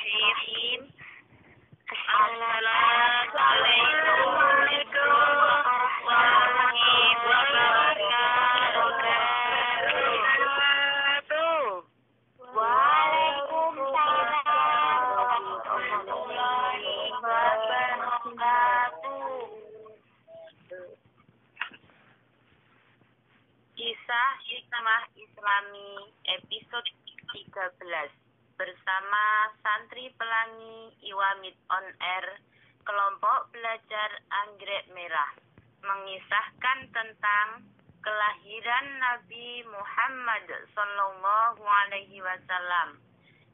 Bismillahirrahmanirrahim. Assalamualaikum warahmatullahi wabarakatuh. Waalaikumsalam warahmatullahi wabarakatuh. Kisah Hikmah Islami episode 13 bersama Santri Pelangi Iwamid on Air, kelompok belajar Anggrek Merah, mengisahkan tentang kelahiran Nabi Muhammad Sallallahu Alaihi Wasallam.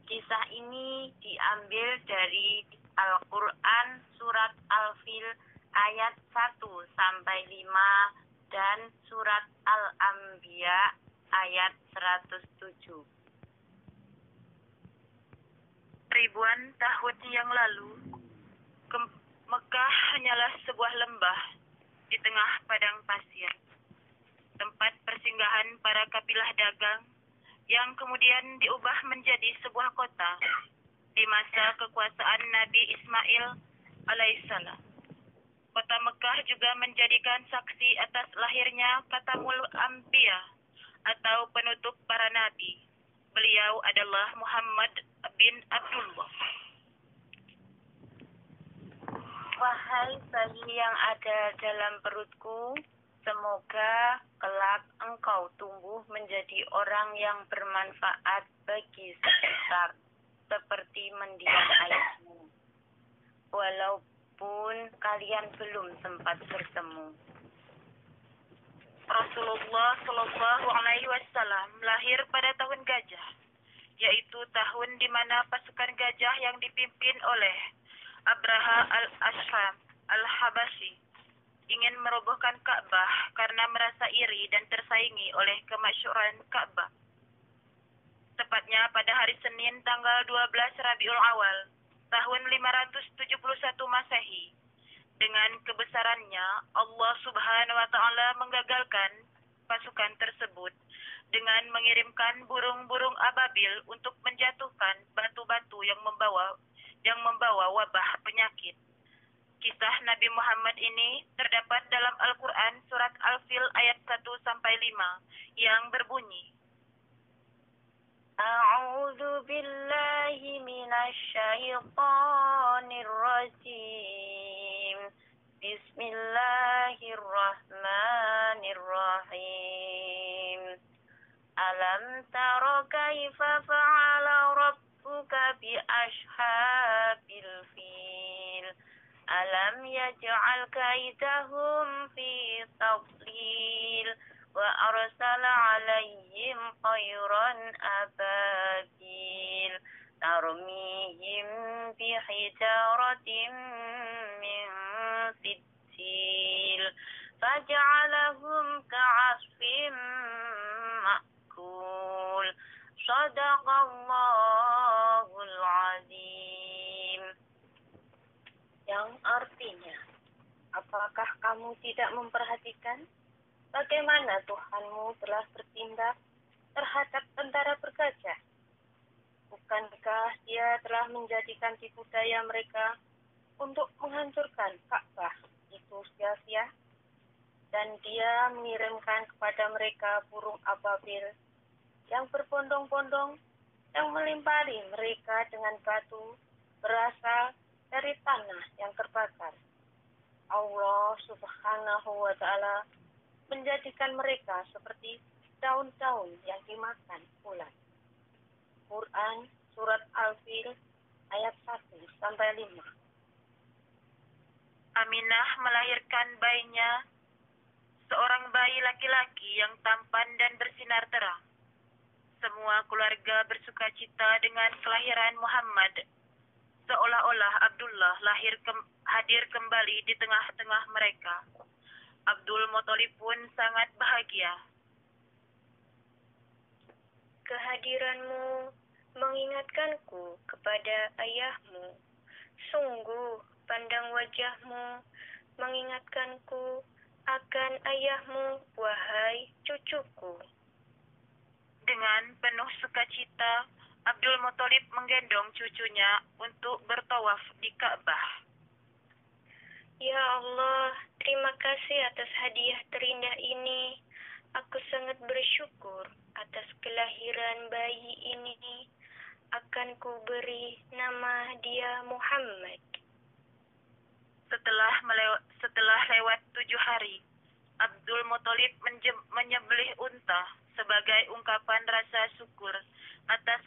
Kisah ini diambil dari Al-Quran surat Al-Fil ayat 1 sampai 5 dan surat Al-Anbiya ayat 107. Ribuan tahun yang lalu, Mekah hanyalah sebuah lembah di tengah padang pasir, tempat persinggahan para kabilah dagang yang kemudian diubah menjadi sebuah kota di masa kekuasaan Nabi Ismail alaihissalam. Kota Mekah juga menjadikan saksi atas lahirnya Khatamul Anbiya atau penutup para nabi. Beliau adalah Muhammad bin Abdullah. Wahai bayi yang ada dalam perutku, semoga kelak engkau tumbuh menjadi orang yang bermanfaat bagi sekitar, seperti mendiam ayahmu. Walaupun kalian belum sempat bertemu. Rasulullah Shallallahu Alaihi Wasallam lahir pada tahun gajah, yaitu tahun di mana pasukan gajah yang dipimpin oleh Abraha al-Ashram al-Habasyi ingin merobohkan Ka'bah karena merasa iri dan tersaingi oleh kemasyhuran Ka'bah. Tepatnya pada hari Senin tanggal 12 Rabiul Awal tahun 571 Masehi. Dengan kebesarannya, Allah Subhanahu wa Ta'ala menggagalkan pasukan tersebut dengan mengirimkan burung-burung ababil untuk menjatuhkan batu-batu yang membawa wabah penyakit. Kisah Nabi Muhammad ini terdapat dalam Al-Quran surat Al-Fil ayat 1 sampai 5 yang berbunyi: A'udzu billahi minasy syaithanir rajim. Bismillahirrahmanirrahim. Alam tara kaifa fa'ala rabbuka bi ashabil fil. Alam yaj'al kaidahum fi tadlil. Wa arsala 'alaihim tayran ababil tarmihim bi hijaratin min sijil faj'alahum ka'asfin ma'kul. Shadaqallahul azim. Yang artinya, apakah kamu tidak memperhatikan bagaimana Tuhanmu telah bertindak terhadap tentara bergajah? Bukankah Dia telah menjadikan tipu daya mereka untuk menghancurkan Ka'bah itu sia-sia? Dan Dia mengirimkan kepada mereka burung ababil yang berbondong-bondong yang melimpari mereka dengan batu berasal dari tanah yang terbakar. Allah Subhanahu wa Ta'ala menjadikan mereka seperti daun-daun yang dimakan ulat. Quran surat Al-Fil ayat 1 sampai 5. Aminah melahirkan bayinya, seorang bayi laki-laki yang tampan dan bersinar terang. Semua keluarga bersuka cita dengan kelahiran Muhammad, seolah-olah Abdullah hadir kembali di tengah-tengah mereka. Abdul Muthalib pun sangat bahagia. Kehadiranmu mengingatkanku kepada ayahmu. Sungguh pandang wajahmu mengingatkanku akan ayahmu, wahai cucuku. Dengan penuh sukacita, Abdul Muthalib menggendong cucunya untuk bertawaf di Ka'bah. Ya Allah, terima kasih atas hadiah terindah ini. Aku sangat bersyukur atas kelahiran bayi ini. Akan kuberi nama dia Muhammad. Setelah lewat 7 hari, Abdul Muthalib menyembelih unta sebagai ungkapan rasa syukur atas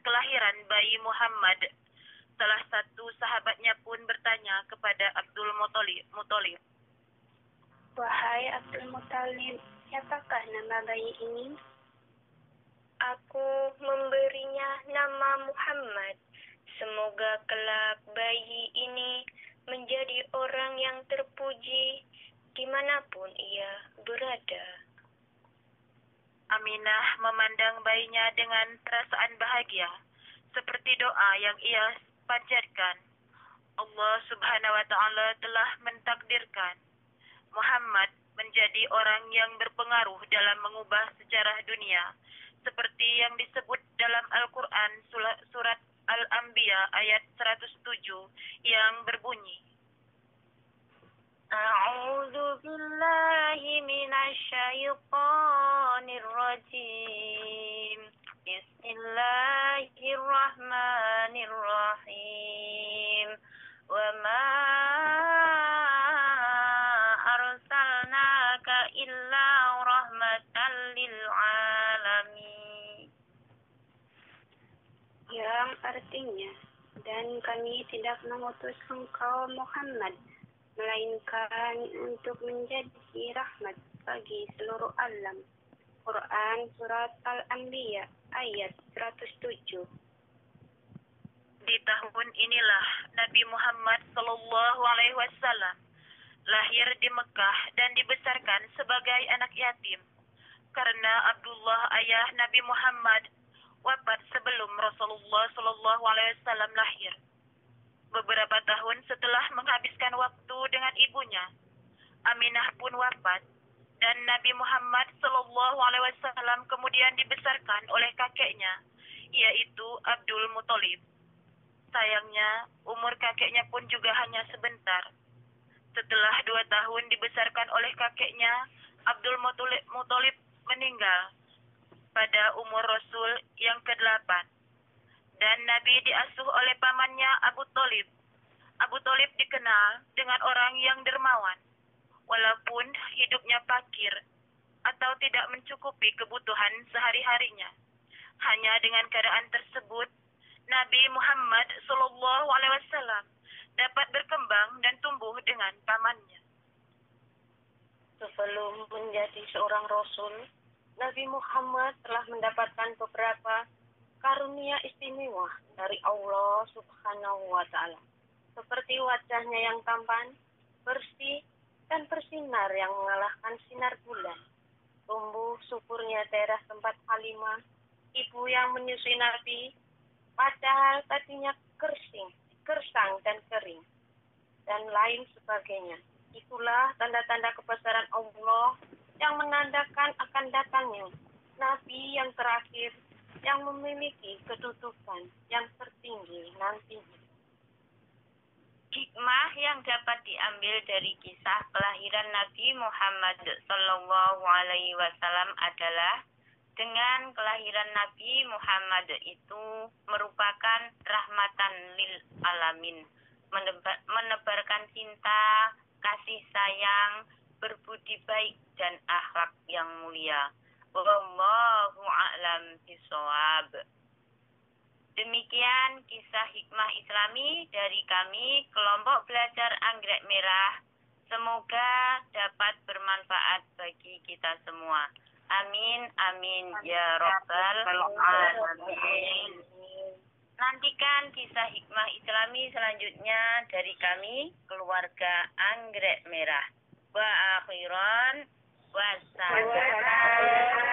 kelahiran bayi Muhammad. Salah satu sahabatnya pun bertanya kepada Abdul Muthalib. Wahai Abdul Muthalib, siapakah nama bayi ini? Aku memberinya nama Muhammad. Semoga kelak bayi ini menjadi orang yang terpuji dimanapun ia berada. Aminah memandang bayinya dengan perasaan bahagia, seperti doa yang ia panjatkan. Allah Subhanahu wa Ta'ala telah mentakdirkan Muhammad menjadi orang yang berpengaruh dalam mengubah sejarah dunia, seperti yang disebut dalam Al-Quran surat Al-Anbiya ayat 107 yang berbunyi, A'udzu billahi minasy syaithanir rajim. Bismillahirrahmanirrahim. Wa ma arsalnaka illa rahmatan lil alamin. Yang artinya, dan kami tidak mengutus engkau Muhammad, melainkan untuk menjadi rahmat bagi seluruh alam. Quran surat Al-Anbiya ayat 107. di tahun inilah Nabi Muhammad SAW lahir di Mekah dan dibesarkan sebagai anak yatim, karena Abdullah ayah Nabi Muhammad wafat sebelum Rasulullah SAW lahir. Beberapa tahun setelah menghabiskan waktu dengan ibunya, Aminah pun wafat, dan Nabi Muhammad SAW kemudian dibesarkan oleh kakeknya, yaitu Abdul Muthalib. Sayangnya, umur kakeknya pun juga hanya sebentar. Setelah 2 tahun dibesarkan oleh kakeknya, Abdul Muthalib meninggal pada umur Rasul yang ke-8. Dan Nabi diasuh oleh pamannya Abu Thalib. Abu Thalib dikenal dengan orang yang dermawan, walaupun hidupnya fakir atau tidak mencukupi kebutuhan sehari-harinya. Hanya dengan keadaan tersebut, Nabi Muhammad SAW dapat berkembang dan tumbuh dengan pamannya. Sebelum menjadi seorang Rasul, Nabi Muhammad telah mendapatkan beberapa karunia istimewa dari Allah Subhanahu wa Ta'ala, seperti wajahnya yang tampan, bersih, dan bersinar yang mengalahkan sinar bulan. Tumbuh suburnya daerah tempat Halimah, ibu yang menyusui Nabi, padahal tadinya gersang dan kering, dan lain sebagainya. Itulah tanda-tanda kebesaran Allah yang menandakan akan datangnya Nabi yang terakhir yang memiliki kedudukan yang tertinggi nantinya. Hikmah yang dapat diambil dari kisah kelahiran Nabi Muhammad SAW adalah dengan kelahiran Nabi Muhammad itu merupakan rahmatan lil alamin, menebarkan cinta, kasih sayang, berbudi baik, dan akhlak yang mulia. Wallahu a'lam bishawab. Demikian kisah hikmah Islami dari kami, kelompok belajar Anggrek Merah. Semoga dapat bermanfaat bagi kita semua. Amin, amin, ya Rabbal Alamin. Nantikan kisah hikmah Islami selanjutnya dari kami, keluarga Anggrek Merah. Wa akhiran, wassalam.